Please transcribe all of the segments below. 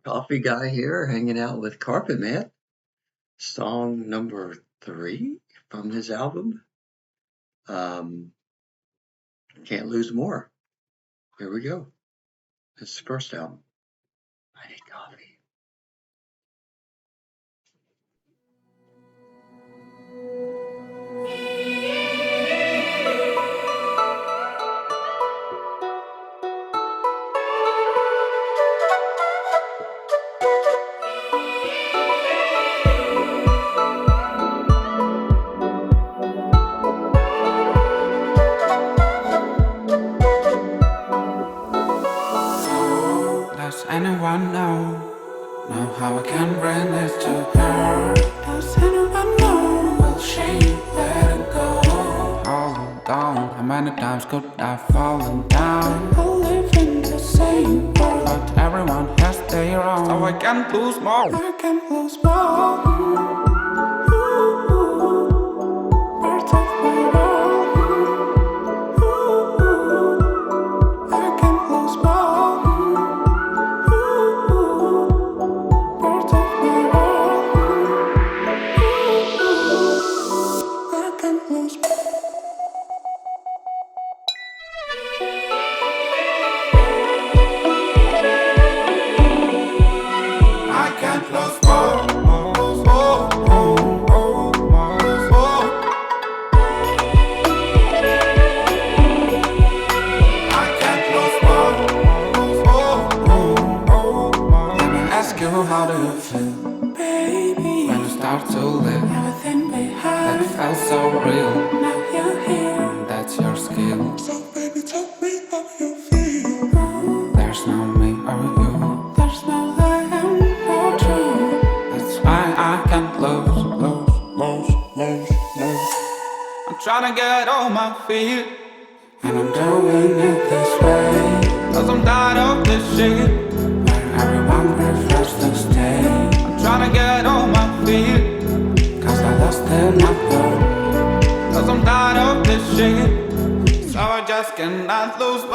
Coffee guy here hanging out with Carpetman. Song number 3 from his album. Um, Can't Lose More. Here we go. His first album. I need coffee. Does anyone know how I can bring this to her? Does anyone know? Will she let it go? Hold on, how many times could I fallen down? I live in the same world, but everyone has their own. So I can't lose more. I can't lose more. Parts of my world. I can't lose more. Parts of my world. I can't lose more. I can't lose more. I can't lose more. Let me ask you, how do you feel, baby, when you start to live? Everything behind that felt so real. Now you're here, that's your skill. So baby, tell me how you feel. There's no me or you. There's no lie and no truth. That's why I can't lose. I'm trying to get on my feet, and I'm doing it this way. Cause I'm tired of this shit, where everyone prefers to stay. I'm trying to get on my feet, cause I lost another. Cause I'm tired of this shit, so I just cannot lose more.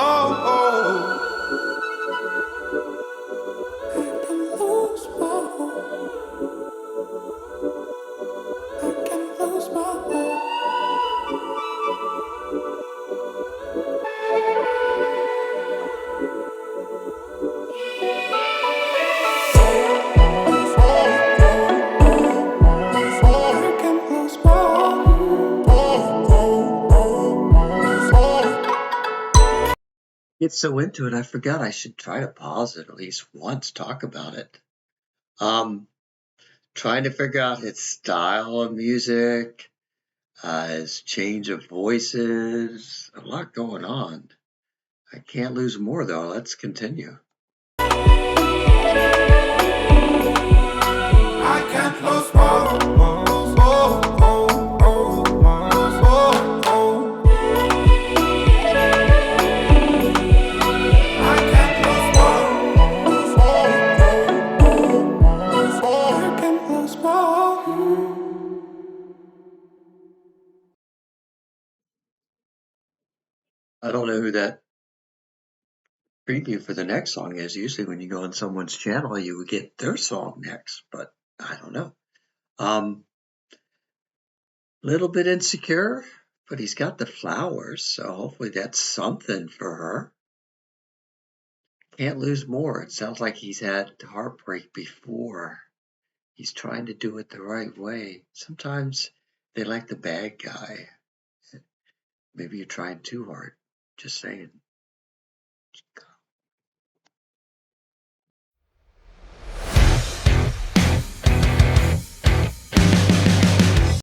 I can lose more. I can lose more. I can lose more. Get so into it, I forgot I should try to pause it at least once, talk about it. Trying to figure out his style of music, his change of voices, a lot going on. I can't lose more though. Let's continue. I can't lose more. I can't lose more. I can't lose more. I don't know who that preview for the next song is. Usually when you go on someone's channel, you would get their song next, but I don't know. Little bit insecure, but he's got the flowers, so hopefully that's something for her. Can't lose more. It sounds like he's had heartbreak before. He's trying to do it the right way. Sometimes they like the bad guy. Maybe you're trying too hard. Just saying.